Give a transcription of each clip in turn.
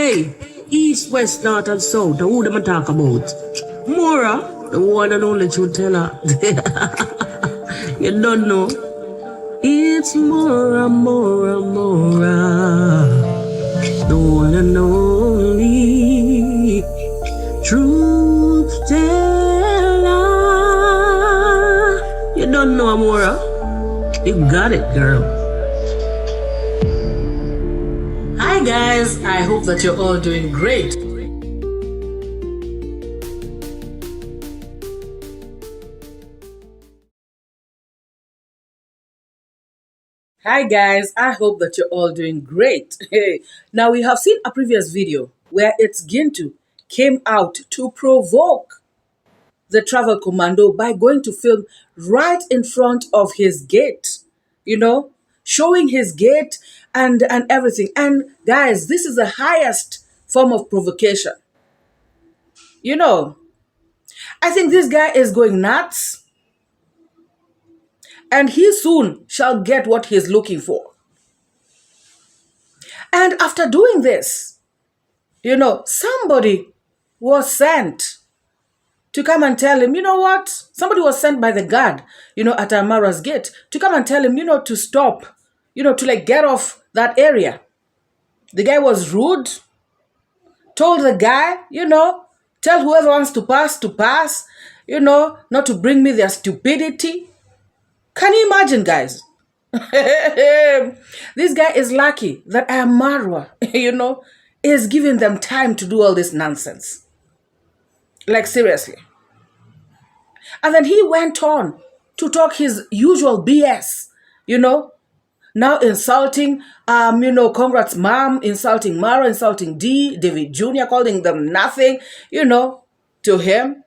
Hey, east, west, north, and south. Who them a talk about? MORAA, the one and only truth teller. You don't know. It's MORAA, MORAA, MORAA. The one and only truth teller. You don't know MORAA? You got it, girl. Hi guys, I hope that you're all doing great. Hi guys, I hope that you're all doing great. Now we have seen a previous video where it's Gintu came out to provoke the travel commando by going to film right in front of his gate, showing his gate and everything. And guys, this is the highest form of provocation. I think this guy is going nuts, and he soon shall get what he's looking for. And after doing this, somebody was sent to come and tell him, you know what? Somebody was sent by the guard, at 𝐼𝐴Marwa's gate to come and tell him, to stop, to get off that area. The guy was rude, told the guy, tell whoever wants to pass, not to bring me their stupidity. Can you imagine, guys? This guy is lucky that MORAA, is giving them time to do all this nonsense. Like, seriously. And then he went on to talk his usual BS, now insulting, Congrats mom, insulting MORAA, insulting David Jr., calling them nothing, to him.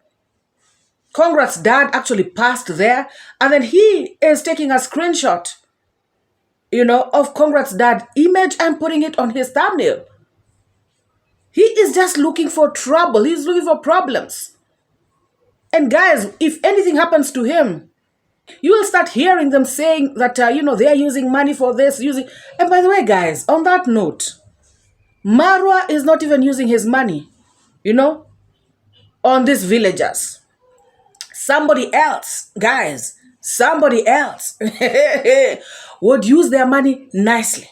Congrats dad actually passed there, and then he is taking a screenshot, of Congrats dad image and putting it on his thumbnail. He is just looking for trouble. He's looking for problems. And guys, if anything happens to him, you will start hearing them saying that, they are using money for this, And by the way, guys, on that note, MORAA is not even using his money, on these villagers. Somebody else, guys, somebody else would use their money nicely.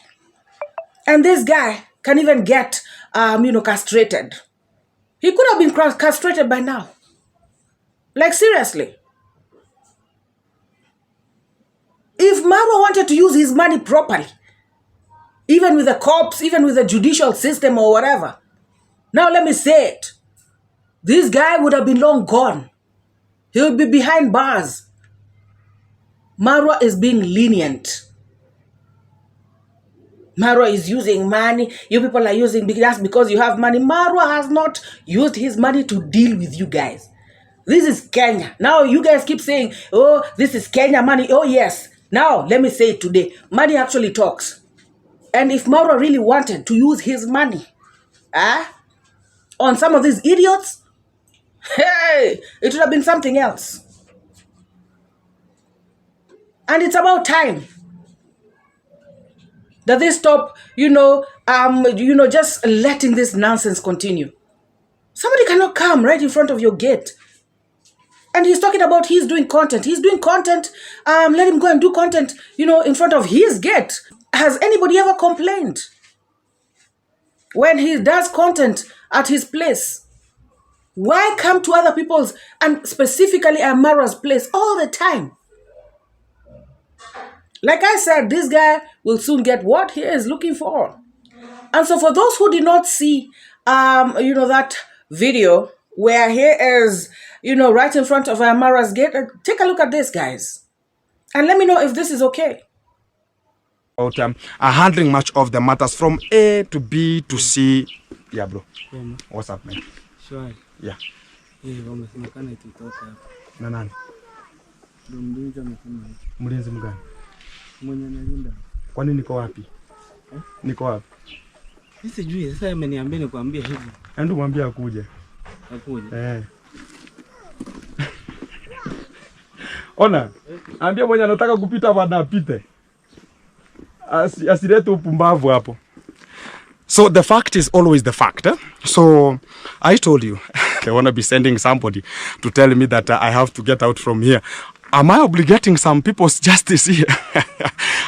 And this guy can even get, castrated. He could have been castrated by now. Like, seriously. If MORAA wanted to use his money properly, even with the cops, even with the judicial system or whatever, now let me say it, this guy would have been long gone. He would be behind bars. MORAA is being lenient. MORAA is using money. You people are using just because you have money. MORAA has not used his money to deal with you guys. This is Kenya. Now you guys keep saying, oh, this is Kenya money. Oh, yes. Now, let me say it today. Money actually talks. And if MORAA really wanted to use his money on some of these idiots, hey, it would have been something else. And it's about time that they stop, just letting this nonsense continue. Somebody cannot come right in front of your gate. And he's talking about he's doing content. He's doing content. Let him go and do content, in front of his gate. Has anybody ever complained when he does content at his place? Why come to other people's, and specifically 𝐼𝐴Marwa's place all the time? Like I said, this guy will soon get what he is looking for. And so for those who did not see, that video where he is, right in front of 𝐼𝐴Marwa's gate, take a look at this, guys. And let me know if this is okay. About handling much of the matters from A to B to C. Yeah, bro. Yeah, man. What's up, man? Sure. Yeah. Nani? Mlinzi mgani? Mwenye nalinda. Kwani niko wapi? Niko wapi? Sijui, sasa ameniambia nikwambie hivi. Ndio mwambie akuje. Akuje. Ona, ambia mwenye anataka kupita bana apite. Asilete upumbavu hapo. So the fact is always the fact. So I told you, I want to be sending somebody to tell me that I have to get out from here. Am I obligating some people's justice here?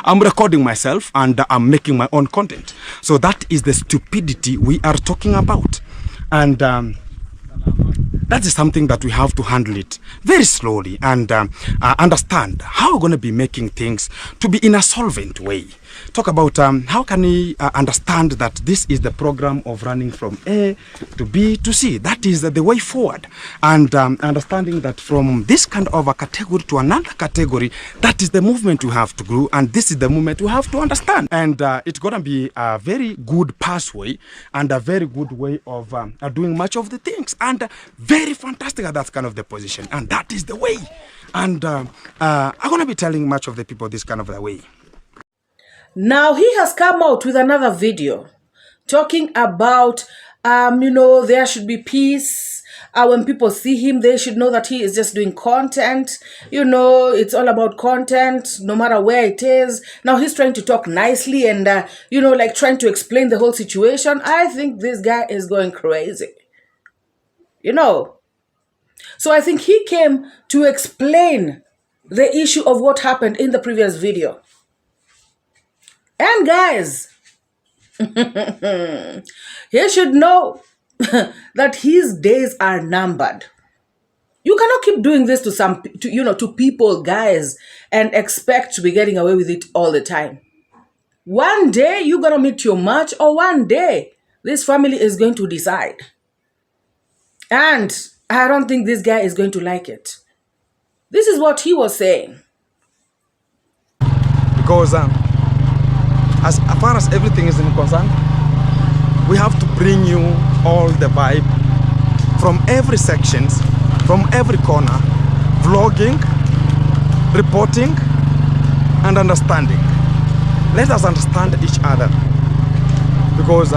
I'm recording myself and I'm making my own content. So that is the stupidity we are talking about. And that is something that we have to handle it very slowly and understand how we're going to be making things to be in a solvent way. Talk about how can we understand that this is the program of running from A to B to C. That is the way forward. And understanding that from this kind of a category to another category, that is the movement we have to grow. And this is the movement we have to understand. And it's going to be a very good pathway and a very good way of doing much of the things. And very fantastic at that kind of the position. And that is the way. And I'm going to be telling much of the people this kind of the way. Now he has come out with another video talking about, there should be peace. When people see him, they should know that he is just doing content. It's all about content, no matter where it is. Now he's trying to talk nicely and, like trying to explain the whole situation. I think this guy is going crazy. So I think he came to explain the issue of what happened in the previous video. And guys, he should know that his days are numbered. You cannot keep doing this to people, guys, and expect to be getting away with it all the time. One day you're going to meet your match, or one day this family is going to decide. And I don't think this guy is going to like it. This is what he was saying. Because as far as everything is concerned, we have to bring you all the vibe from every sections, from every corner, vlogging, reporting, and understanding. Let us understand each other, because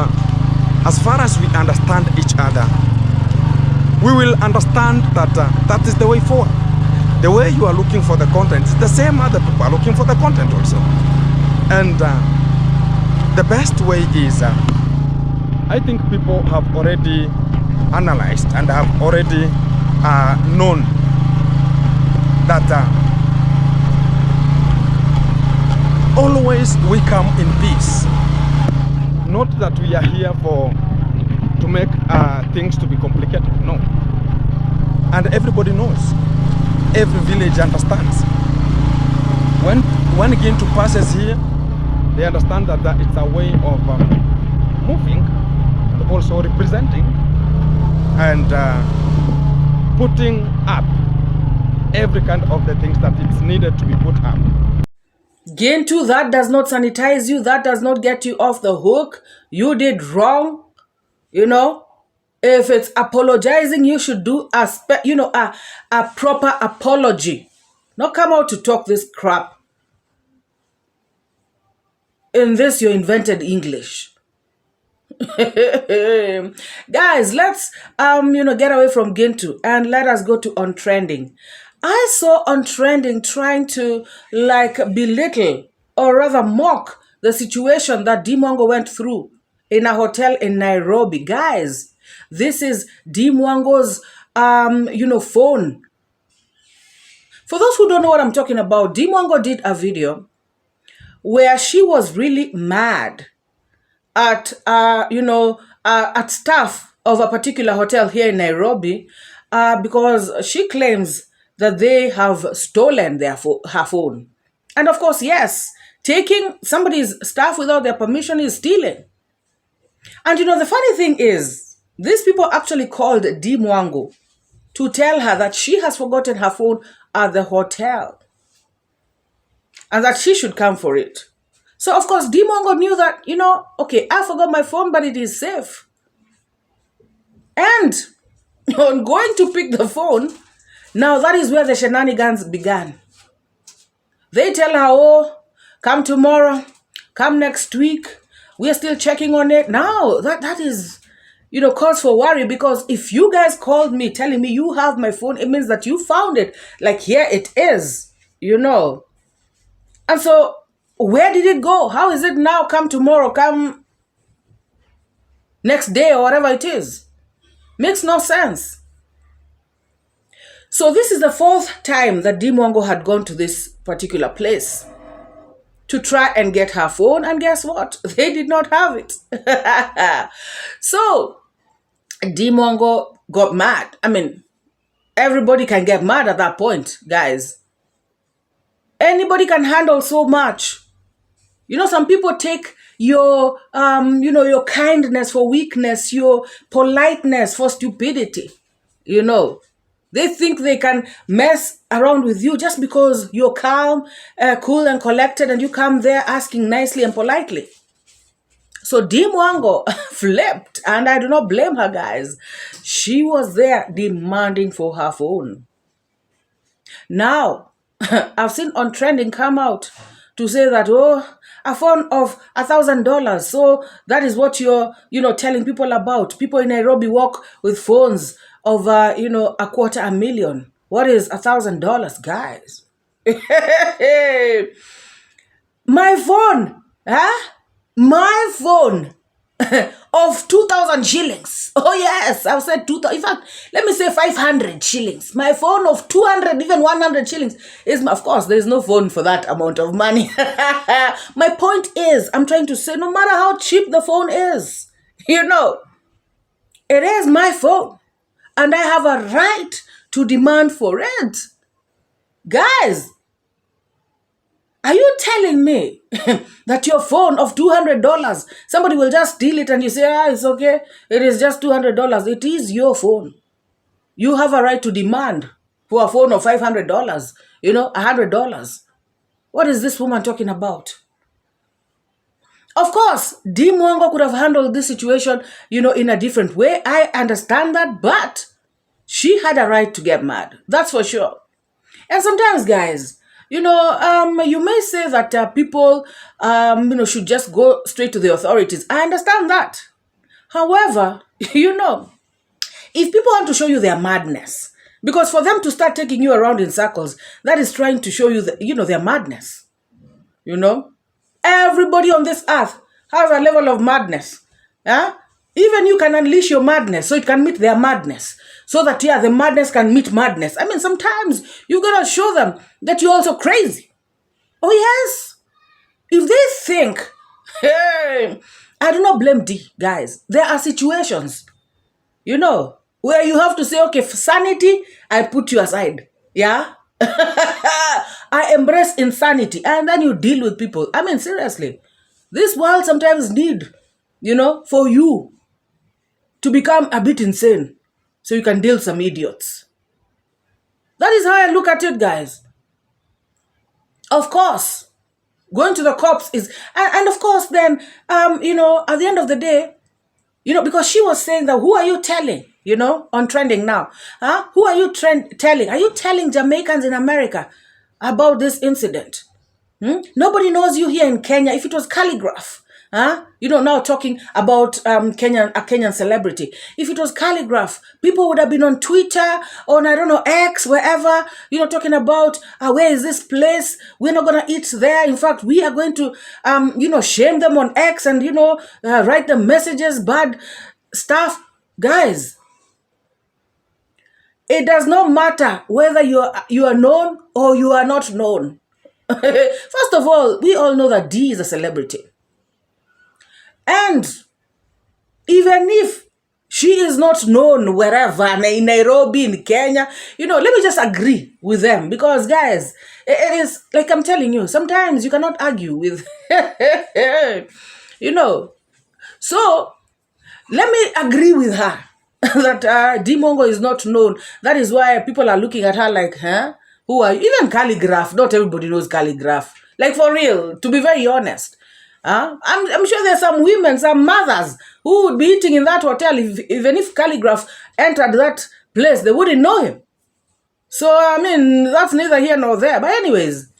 as far as we understand each other, we will understand that that is the way forward. The way you are looking for the content is the same other people are looking for the content also. And the best way is, I think people have already analyzed and have already known that always we come in peace. Not that we are here to make things to be complicated, no. And everybody knows, every village understands. When Gintu passes here, they understand that it's a way of moving, and also representing and putting up every kind of the things that it's needed to be put up. Gintu, that does not sanitize you. That does not get you off the hook. You did wrong. If it's apologizing, you should do a proper apology. Not come out to talk this crap in this your invented English. Guys, let's get away from Gintu and let us go to On Trending. I saw On Trending trying to belittle or rather mock the situation that DeeMwango went through in a hotel in Nairobi. Guys, this is DeeMwango's phone. For those who don't know what I'm talking about, DeeMwango did a video where she was really mad at at staff of a particular hotel here in Nairobi because she claims that they have stolen her phone. And of course, yes, taking somebody's stuff without their permission is stealing. And the funny thing is, these people actually called DeeMwango to tell her that she has forgotten her phone at the hotel and that she should come for it. So, of course, DeeMwango knew that, okay, I forgot my phone, but it is safe. And on going to pick the phone, now that is where the shenanigans began. They tell her, oh, come tomorrow, come next week. We are still checking on it. Now, that is, cause for worry, because if you guys called me telling me you have my phone, it means that you found it. Like, here it is, And so, where did it go? How is it now? Come tomorrow, come. next day or whatever it is. Makes no sense. So this is the 4th time that DeeMwango had gone to this particular place to try and get her phone, and guess what? They did not have it. So DeeMwango got mad. I mean, everybody can get mad at that point, guys. Anybody can handle so much. You know, some people take your, your kindness for weakness, your politeness for stupidity. You know, they think they can mess around with you just because you're calm, cool and collected, and you come there asking nicely and politely. So DeeMwango flipped, and I do not blame her, guys. She was there demanding for her phone. Now, I've seen on trending come out to say that, oh, a phone of $1,000. So that is what you're, telling people about. People in Nairobi walk with phones of, $250,000. What is $1,000, guys? My phone, huh? My phone of 2,000 shillings. Oh yes, I've said 2,000. In fact, let me say 500 shillings. My phone of 200, even 100 shillings is, of course, there is no phone for that amount of money. My point is, I'm trying to say, no matter how cheap the phone is, it is my phone, and I have a right to demand for it. Guys, are you telling me that your phone of $200, somebody will just steal it and you say, it's okay, it is just $200. It is your phone. You have a right to demand for a phone of $500, $100. What is this woman talking about? Of course, DeeMwango could have handled this situation, in a different way. I understand that, but she had a right to get mad. That's for sure. And sometimes, guys, you may say that people, should just go straight to the authorities. I understand that. However, if people want to show you their madness, because for them to start taking you around in circles, that is trying to show you, their madness. Everybody on this earth has a level of madness. Even you can unleash your madness so it can meet their madness. So that, the madness can meet madness. I mean, sometimes you've got to show them that you're also crazy. Oh, yes. If they think, hey, I do not blame D, guys. There are situations, where you have to say, okay, for sanity, I put you aside. Yeah? I embrace insanity. And then you deal with people. I mean, seriously. This world sometimes need, for you to become a bit insane so you can deal some idiots. That is how I look at it, guys. Of course, going to the cops is, and of course then, at the end of the day, because she was saying that, who are you telling, on trending now? Who are you telling? Are you telling Jamaicans in America about this incident? Nobody knows you here in Kenya. If it was 𝐶𝐿, now talking about a Kenyan celebrity. If it was 𝐶𝐿, people would have been on Twitter, on, I don't know, X, wherever, talking about, where is this place? We're not going to eat there. In fact, we are going to, shame them on X and, write them messages, bad stuff. Guys, it does not matter whether you are known or you are not known. First of all, we all know that D is a celebrity. And even if she is not known wherever, in Nairobi, in Kenya, let me just agree with them. Because, guys, it is, like I'm telling you, sometimes you cannot argue with, So, let me agree with her that DeeMwango is not known. That is why people are looking at her like, who are you? Even 𝐶𝐿, not everybody knows 𝐶𝐿. Like, for real, to be very honest. I'm sure there's some women, some mothers who would be eating in that hotel. Even if 𝐶𝐿 entered that place, they wouldn't know him. So, I mean, that's neither here nor there. But anyways,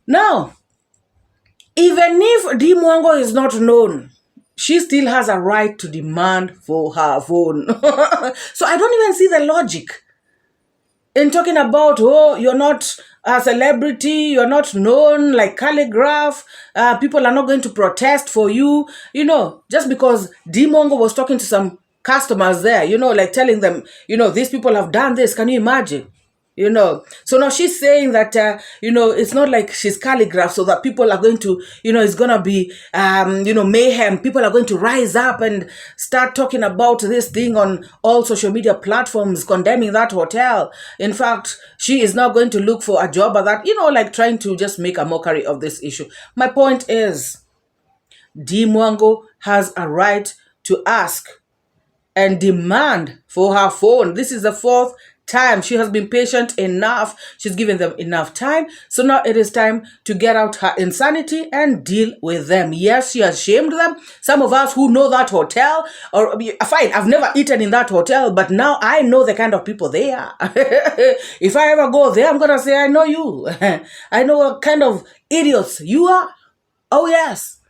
now, even if DeeMwango is not known, she still has a right to demand for her phone. So I don't even see the logic. in talking about, oh, you're not a celebrity, you're not known like calligraph, people are not going to protest for you, just because DeeMwango was talking to some customers there, like telling them, these people have done this. Can you imagine? So now she's saying that it's not like she's calligraph, so that people are going to, it's gonna be mayhem. People are going to rise up and start talking about this thing on all social media platforms, condemning that hotel. In fact, she is now going to look for a job at that, like trying to just make a mockery of this issue. My point is, DeeMwango has a right to ask and demand for her phone. This is the fourth time. She has been patient enough. She's given them enough time. So now it is time to get out her insanity and deal with them. Yes, she has shamed them. Some of us who know that hotel, or fine, I've never eaten in that hotel, but now I know the kind of people they are. If I ever go there, I'm going to say, I know you. I know what kind of idiots you are. Oh, yes.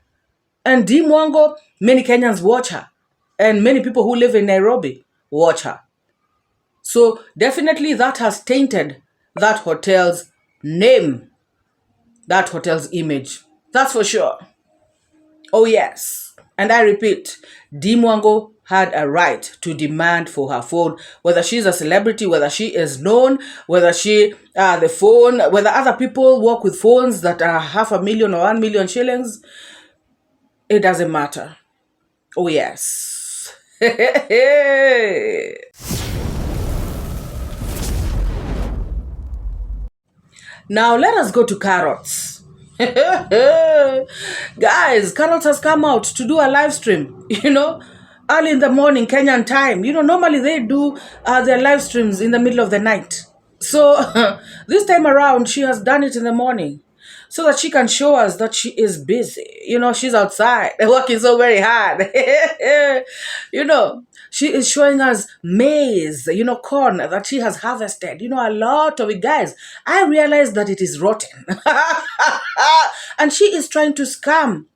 And DeeMwango, many Kenyans watch her. And many people who live in Nairobi watch her. So definitely that has tainted that hotel's name, that hotel's image. That's for sure. Oh yes. And I repeat, DeeMwango had a right to demand for her phone, whether she's a celebrity, whether she is known, whether the phone, whether other people work with phones that are 500,000 or 1 million shillings. It doesn't matter. Oh yes. Now let us go to carrots. Guys, carrots has come out to do a live stream, early in the morning, Kenyan time. Normally they do their live streams in the middle of the night. So this time around, she has done it in the morning, so that she can show us that she is busy. She's outside working so very hard. She is showing us maize, corn that she has harvested, a lot of it, guys. I realized that it is rotten. And she is trying to scam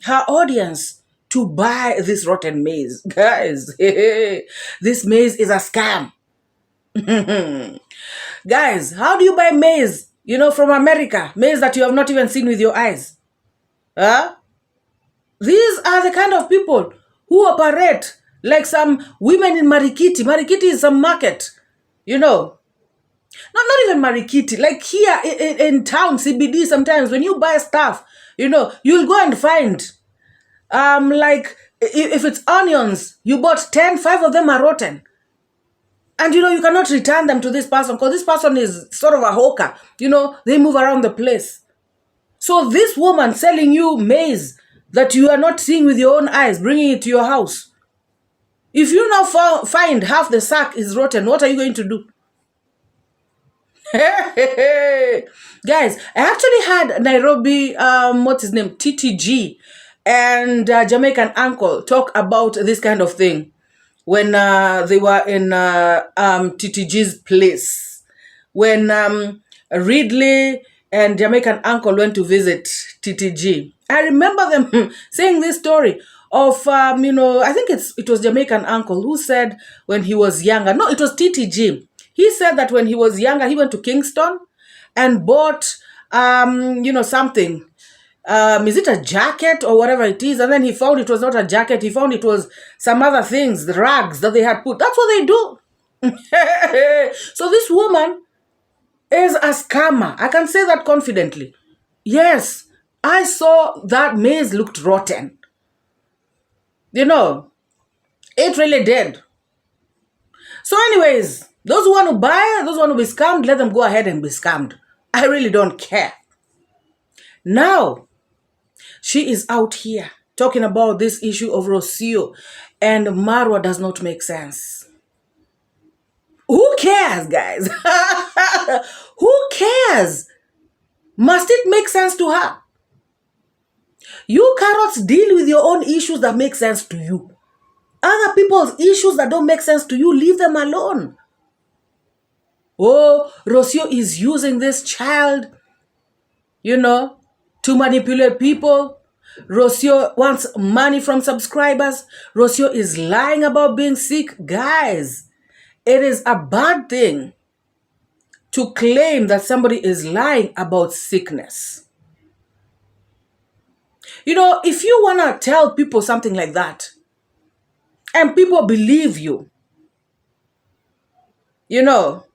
her audience to buy this rotten maize. Guys, this maize is a scam. Guys, how do you buy maize, from America? Maize that you have not even seen with your eyes. Huh? These are the kind of people who operate like some women in Marikiti. Marikiti is some market, Not even Marikiti. Like here in town, CBD, sometimes when you buy stuff, you'll go and find, like, if it's onions, you bought 10, 5 of them are rotten. And, you cannot return them to this person because this person is sort of a hawker. They move around the place. So this woman selling you maize that you are not seeing with your own eyes, bringing it to your house. If you now find half the sack is rotten, what are you going to do? Guys, I actually had Nairobi, what's his name, TTG, and Jamaican uncle talk about this kind of thing when they were in TTG's place. When Ridley and Jamaican uncle went to visit TTG. I remember them saying this story of, I think it was Jamaican uncle who said when he was younger, no, it was TTG. He said that when he was younger, he went to Kingston and bought, something. Is it a jacket or whatever it is? And then he found it was not a jacket. He found it was some other things, the rags that they had put. That's what they do. So this woman is a scammer. I can say that confidently. Yes, I saw that maize looked rotten. It really did. So anyways, those who want to buy, those who want to be scammed, let them go ahead and be scammed. I really don't care. Now, she is out here talking about this issue of Rosio and Marwa does not make sense. Who cares, guys? Who cares? Must it make sense to her? You carrots deal with your own issues that make sense to you. Other people's issues that don't make sense to you, leave them alone. Oh, Rosio is using this child, to manipulate people. Rosio wants money from subscribers. Rosio is lying about being sick. Guys, it is a bad thing to claim that somebody is lying about sickness. You know, if you want to tell people something like that, and people believe you, you know,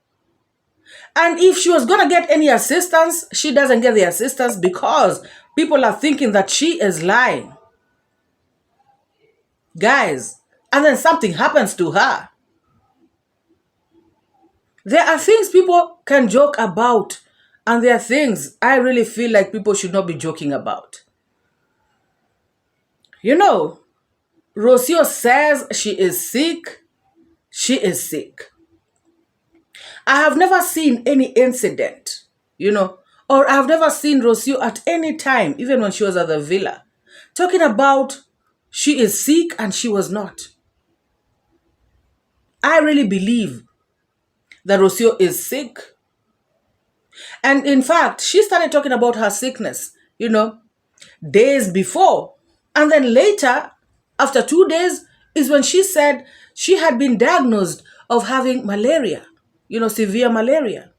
and if she was going to get any assistance, she doesn't get the assistance because people are thinking that she is lying. Guys, and then something happens to her. There are things people can joke about, and there are things I really feel like people should not be joking about. You know, Rosio says she is sick. She is sick. I have never seen any incident, you know, or I've never seen Rosio at any time, even when she was at the villa, talking about she is sick and she was not. I really believe that Rosio is sick. And in fact, she started talking about her sickness, you know, days before. And then later, after 2 days, is when she said she had been diagnosed of having malaria, you know, severe malaria.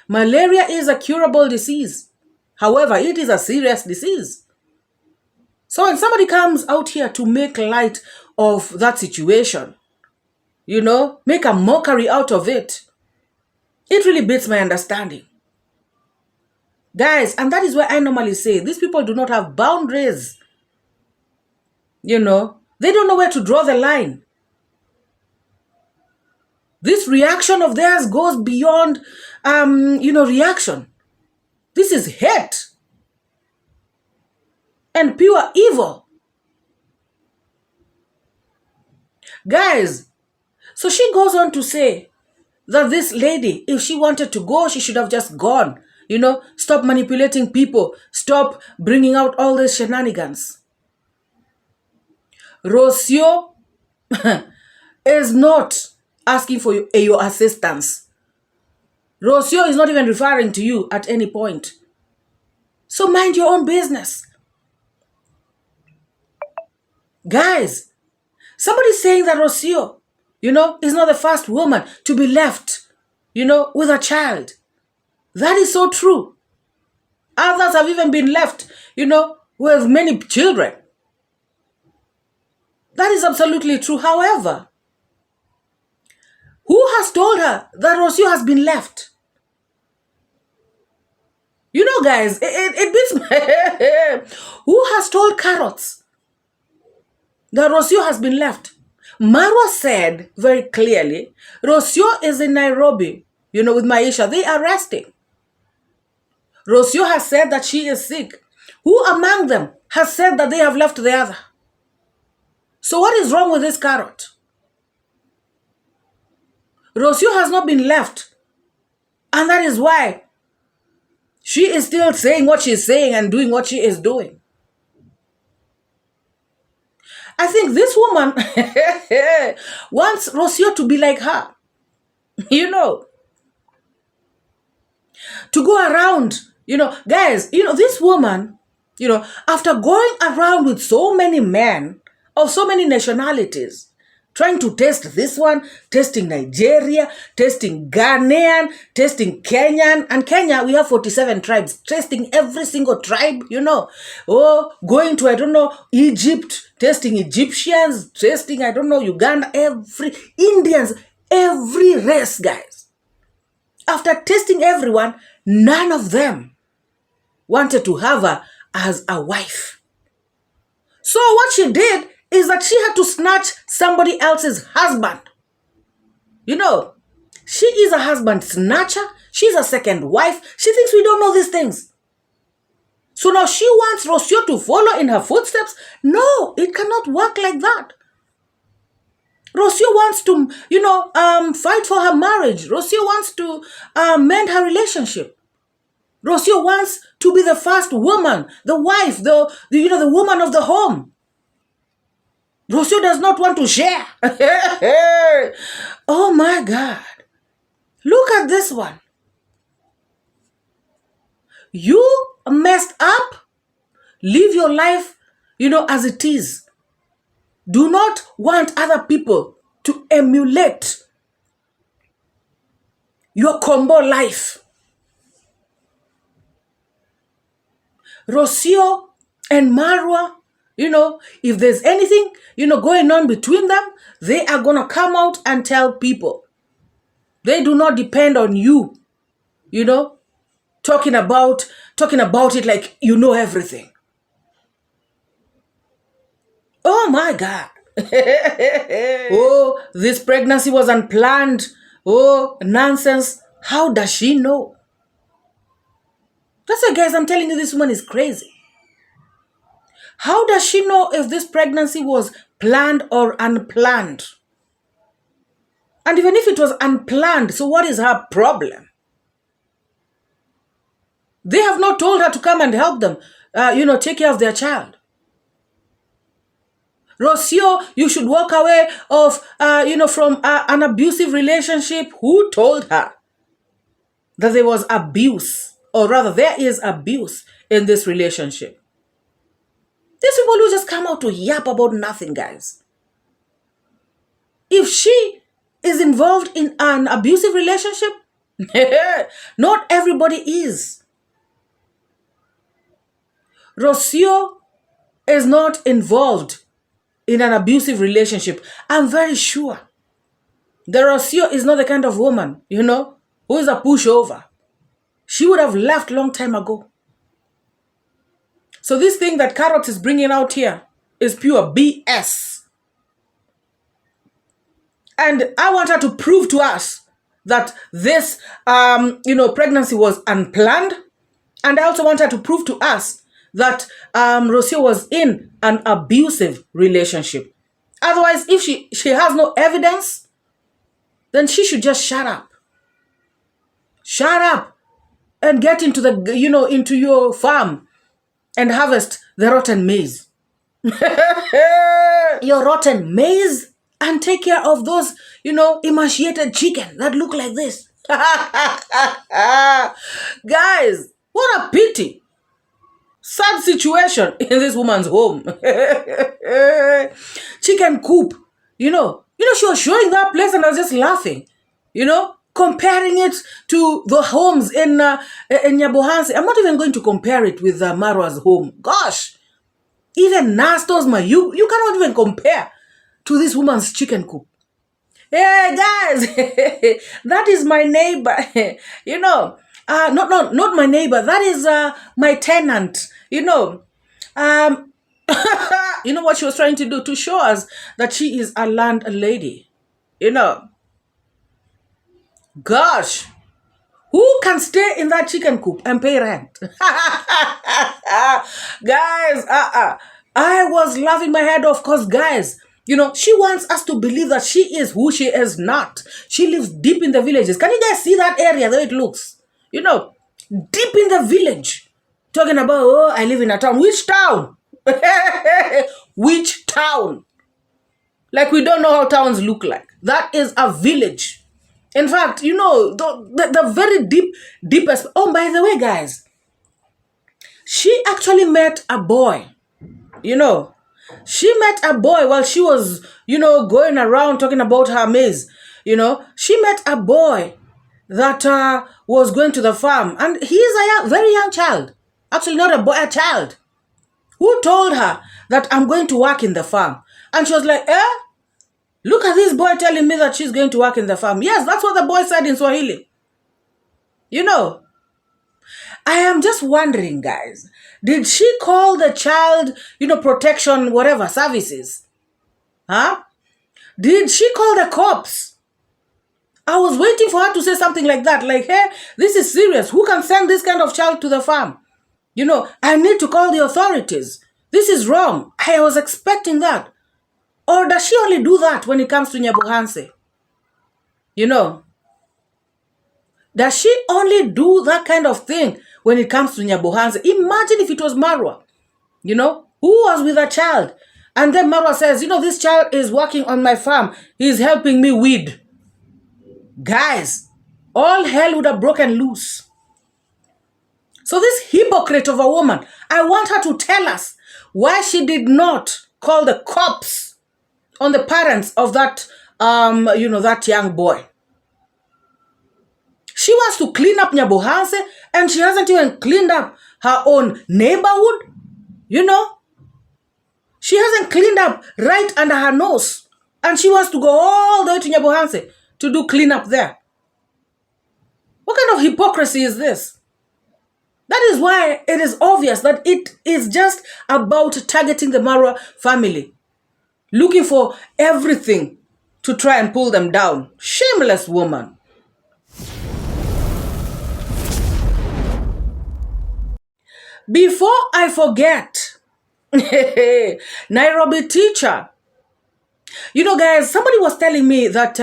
Malaria is a curable disease. However, it is a serious disease. So when somebody comes out here to make light of that situation, you know, make a mockery out of it, it really beats my understanding. Guys, and that is why I normally say these people do not have boundaries. You know, they don't know where to draw the line. This reaction of theirs goes beyond, you know, reaction. This is hate and pure evil. Guys, so she goes on to say that this lady, if she wanted to go, she should have just gone. You know, stop manipulating people. Stop bringing out all these shenanigans. Rosio is not asking for your assistance. Rosio is not even referring to you at any point. So mind your own business. Guys, somebody's saying that Rosio, you know, is not the first woman to be left, you know, with a child. That is so true. Others have even been left, you know, with many children. That is absolutely true. However, who has told her that Rosio has been left? You know, guys, it beats me. Who has told Carrots that Rosio has been left? Marwa said very clearly, Rosio is in Nairobi, you know, with Maisha. They are resting. Rosio has said that she is sick. Who among them has said that they have left the other? So what is wrong with this Carrot? Rosio has not been left. And that is why she is still saying what she's saying and doing what she is doing. I think this woman wants Rosio to be like her. You know, to go around, you know, guys, you know, this woman, you know, after going around with so many men of so many nationalities, trying to test this one, testing Nigeria, testing Ghanaian, testing Kenyan. And Kenya, we have 47 tribes, testing every single tribe, you know. Oh, going to, I don't know, Egypt, testing Egyptians, testing, I don't know, Uganda, every, Indians, every race, guys. After testing everyone, none of them wanted to have her as a wife. So what she did is that she had to snatch somebody else's husband. You know, she is a husband snatcher. She's a second wife. She thinks we don't know these things. So now she wants Rosio to follow in her footsteps. No, it cannot work like that. Rosio wants to, you know, fight for her marriage. Rosio wants to mend her relationship. Rosio wants to be the first woman, the wife, the woman of the home. Rosio does not want to share. Oh my God. Look at this one. You messed up. Live your life, you know, as it is. Do not want other people to emulate your combo life. Rosio and Marwa, if there's anything, going on between them, they are going to come out and tell people. They do not depend on you, talking about it like you know everything. Oh my God. Oh, this pregnancy was unplanned. Oh, nonsense. How does she know? That's why, guys, I'm telling you, this woman is crazy. How does she know if this pregnancy was planned or unplanned? And even if it was unplanned, so what is her problem? They have not told her to come and help them, take care of their child. Rosio, you should walk away from an abusive relationship. Who told her that there was abuse? Or rather, there is abuse in this relationship. These people who just come out to yap about nothing, guys. If she is involved in an abusive relationship, not everybody is. Rosio is not involved in an abusive relationship. I'm very sure that Rosio is not the kind of woman, who is a pushover. She would have left long time ago. So this thing that Carrot is bringing out here is pure BS. And I want her to prove to us that this, pregnancy was unplanned. And I also want her to prove to us that Rosio was in an abusive relationship. Otherwise, if she has no evidence, then she should just shut up. Shut up and get into into your farm and harvest the rotten maize. Your rotten maize, and take care of those, emaciated chicken that look like this. Guys, what a pity. Sad situation in this woman's home. Chicken coop, she was showing that place and I was just laughing, comparing it to the homes in Nyabohansi. I'm not even going to compare it with Marwa's home. Gosh, even Nastos, you cannot even compare to this woman's chicken coop. Hey guys, that is my neighbor. Not my neighbor. That is my tenant. You know what she was trying to do? To show us that she is a landlady. Gosh, who can stay in that chicken coop and pay rent? Guys, I was laughing my head off because, guys, she wants us to believe that she is who she is not. She lives deep in the villages. Can you guys see that area, the way it looks? Deep in the village. Talking about, oh, I live in a town. Which town? Which town? Like we don't know how towns look like. That is a village. In fact, the very deepest. Oh, by the way, guys, she actually met a boy. She met a boy while she was, going around talking about her maize. She met a boy that was going to the farm. And he is a very young child. Actually, not a boy, a child. Who told her that I'm going to work in the farm? And she was like, look at this boy telling me that she's going to work in the farm. Yes, that's what the boy said in Swahili. I am just wondering, guys, did she call the child, protection, whatever, services? Huh? Did she call the cops? I was waiting for her to say something like that. Like, hey, this is serious. Who can send this kind of child to the farm? I need to call the authorities. This is wrong. I was expecting that. Or does she only do that when it comes to Nyabohansi? Does she only do that kind of thing when it comes to Nyabohansi? Imagine if it was Marwa, who was with a child. And then Marwa says, this child is working on my farm. He's helping me weed. Guys, all hell would have broken loose. So this hypocrite of a woman, I want her to tell us why she did not call the cops on the parents of that, that young boy. She wants to clean up Nyabohanse, and she hasn't even cleaned up her own neighborhood. You know, she hasn't cleaned up right under her nose, and she wants to go all the way to Nyabohanse to do cleanup there. What kind of hypocrisy is this? That is why it is obvious that it is just about targeting the Marwa family, looking for everything to try and pull them down. Shameless woman. Before I forget, Nairobi teacher. You know, guys, somebody was telling me that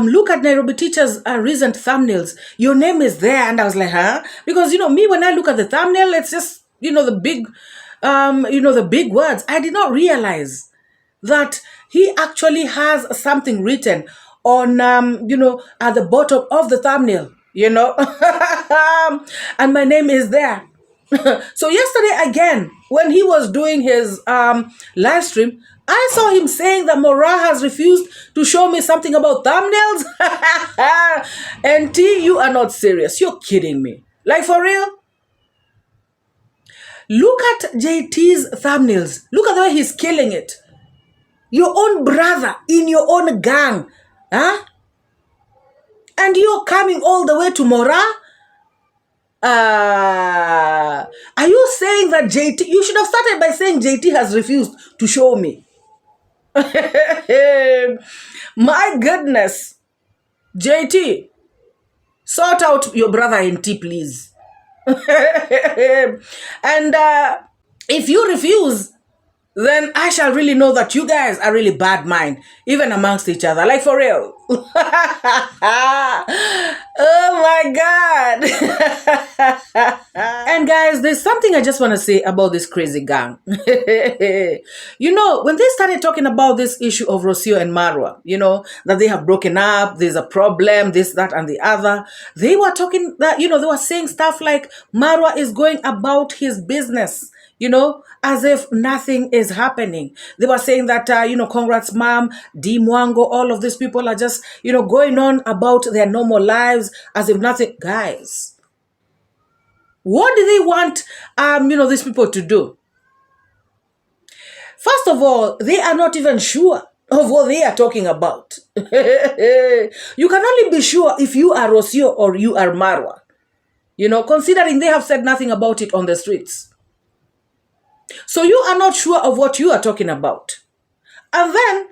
look at Nairobi teacher's recent thumbnails. Your name is there, and I was like, huh? Because me, when I look at the thumbnail, it's just the big, the big words. I did not realize that he actually has something written on at the bottom of the thumbnail. And my name is there. So yesterday again, when he was doing his live stream, I saw him saying that MORAA has refused to show me something about thumbnails. And T, you are not serious. You're kidding me. Like, for real? Look at JT's thumbnails. Look at the way he's killing it. Your own brother in your own gang. Huh? And you're coming all the way to MORAA? Are you saying that JT, you should have started by saying JT has refused to show me. My goodness. JT, sort out your brother in T, please. And if you refuse, then I shall really know that you guys are really bad mind, even amongst each other. Like, for real. Oh my God. And guys, there's something I just want to say about this crazy gang. When they started talking about this issue of Rocio and Marwa, that they have broken up, there's a problem, this, that, and the other. They were talking that, they were saying stuff like Marwa is going about his business, as if nothing is happening. They were saying that, congrats mom, DeeMwango, all of these people are just, going on about their normal lives as if nothing. Guys, what do they want, these people to do? First of all, they are not even sure of what they are talking about. You can only be sure if you are Rosio or you are Marwa, considering they have said nothing about it on the streets. So you are not sure of what you are talking about. And then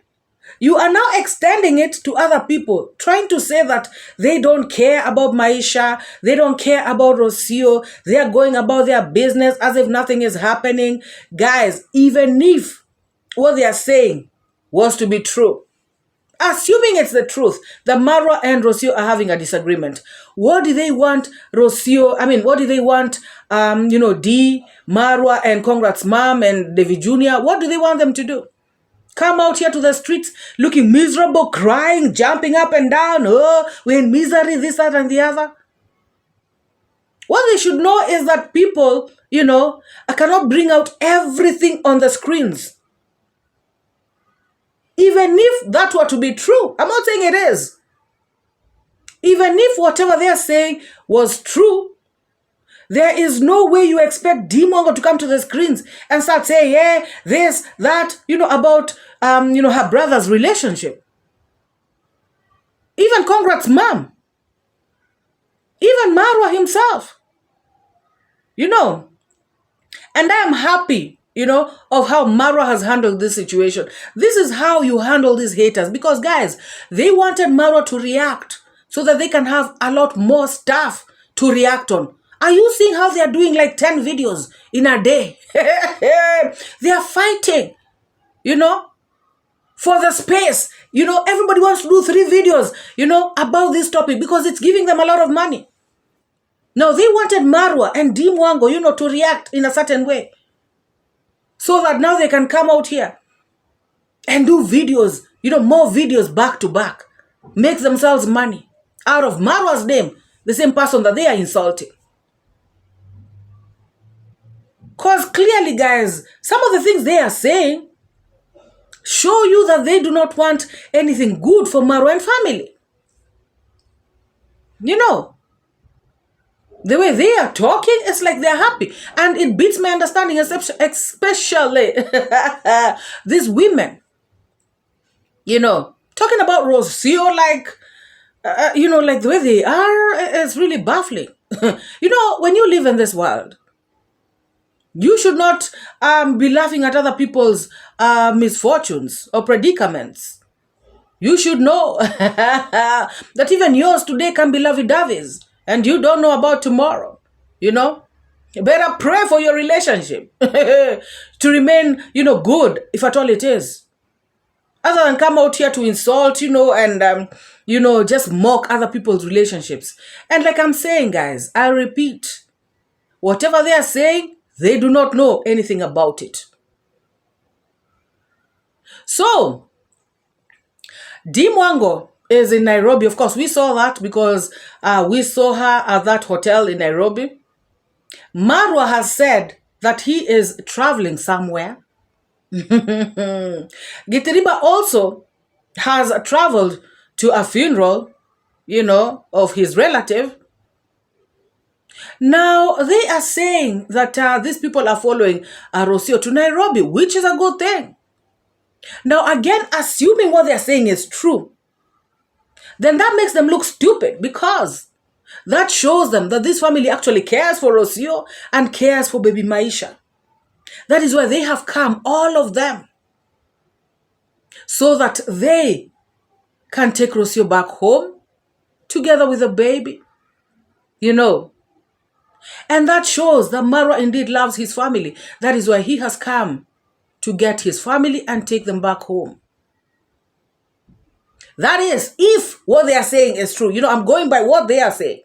you are now extending it to other people, trying to say that they don't care about Maisha, they don't care about Rosio, they are going about their business as if nothing is happening. Guys, even if what they are saying was to be true, assuming it's the truth, that Marwa and Rosio are having a disagreement, what do they want what do they want, D, Marwa, and Congrats Mom, and David Jr., what do they want them to do? Come out here to the streets looking miserable, crying, jumping up and down, we're in misery, this, that, and the other? What they should know is that people, cannot bring out everything on the screens. Even if that were to be true, I'm not saying it is. Even if whatever they are saying was true, there is no way you expect DeeMwango to come to the screens and start saying, yeah, this, that, about, her brother's relationship. Even Congrats Mom. Even Marwa himself. And I am happy, of how Marwa has handled this situation. This is how you handle these haters. Because, guys, they wanted Marwa to react so that they can have a lot more stuff to react on. Are you seeing how they are doing like 10 videos in a day? They are fighting, for the space. Everybody wants to do 3 videos, about this topic because it's giving them a lot of money. Now, they wanted Marwa and DeeMwango, to react in a certain way, so that now they can come out here and do videos, more videos back to back, make themselves money out of Marwa's name, the same person that they are insulting. Because clearly, guys, some of the things they are saying show you that they do not want anything good for Marwa and family. The way they are talking, it's like they're happy. And it beats my understanding, especially these women. You know, talking about Rosio, like, like the way they are, it's really baffling. You know, when you live in this world, you should not be laughing at other people's misfortunes or predicaments. You should know that even yours today can be lovey-dovey's and you don't know about tomorrow, you know. You better pray for your relationship to remain, good, if at all it is. Other than come out here to insult, and, just mock other people's relationships. And like I'm saying, guys, I repeat, whatever they are saying, they do not know anything about it. So, DeeMwango is in Nairobi. Of course, we saw that because we saw her at that hotel in Nairobi. Marwa has said that he is traveling somewhere. 𝐷𝐿𝐷 also has traveled to a funeral, of his relative. Now, they are saying that these people are following Rosio to Nairobi, which is a good thing. Now, again, assuming what they're saying is true, then that makes them look stupid, because that shows them that this family actually cares for Rosio and cares for baby Maisha. That is why they have come, all of them, so that they can take Rosio back home together with the baby, And that shows that Marwa indeed loves his family. That is why he has come to get his family and take them back home. That is, if what they are saying is true. I'm going by what they are saying.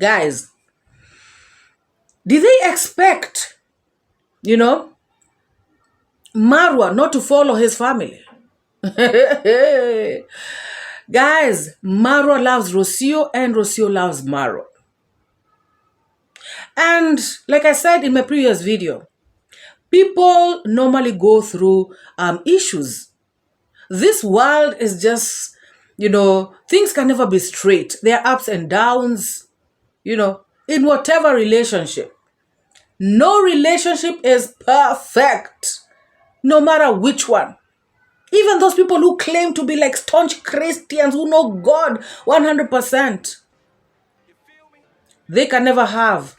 Guys, did they expect, Marwa not to follow his family? Guys, Marwa loves Rosio and Rosio loves Marwa. And like I said in my previous video, people normally go through issues. This world is just, things can never be straight. There are ups and downs, in whatever relationship. No relationship is perfect, no matter which one. Even those people who claim to be like staunch Christians who know God 100%, they can never have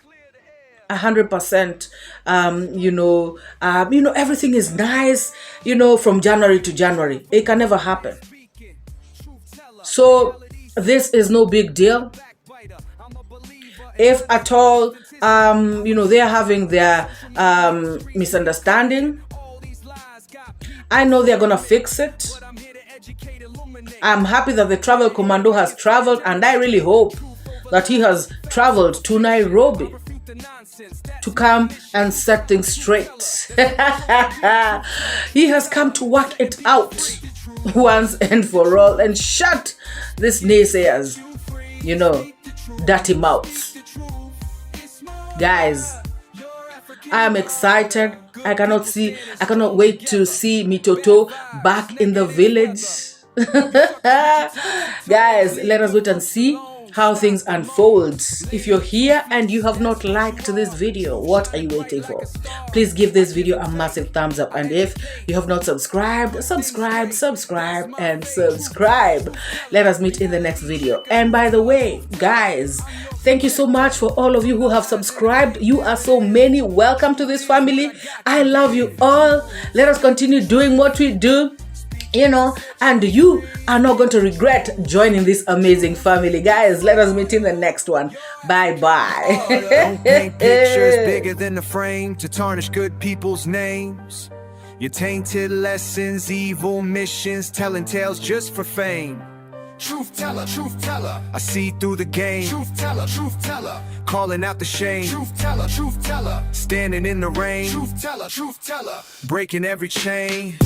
100%, everything is nice, from January to January. It can never happen. So this is no big deal. If at all, they are having their misunderstanding, I know they're going to fix it. I'm happy that the travel commando has traveled, and I really hope that he has traveled to Nairobi to come and set things straight. He has come to work it out once and for all and shut these naysayers, dirty mouths. Guys, I am excited. I cannot wait to see Mitoto back in the village. Guys, let us wait and see how things unfold. If you're here and you have not liked this video, what are you waiting for? Please give this video a massive thumbs up, and if you have not subscribed, subscribe. Let us meet in the next video. And by the way, guys, thank you so much for all of you who have subscribed. You are so many. Welcome to this family. I love you all. Let us continue doing what we do. And you are not going to regret joining this amazing family. Guys, let us meet in the next one. Bye-bye. Don't paint pictures bigger than the frame to tarnish good people's names. Your tainted lessons, evil missions, telling tales just for fame. Truth teller, I see through the game. Truth teller, calling out the shame. Truth teller, standing in the rain. Truth teller, breaking every chain.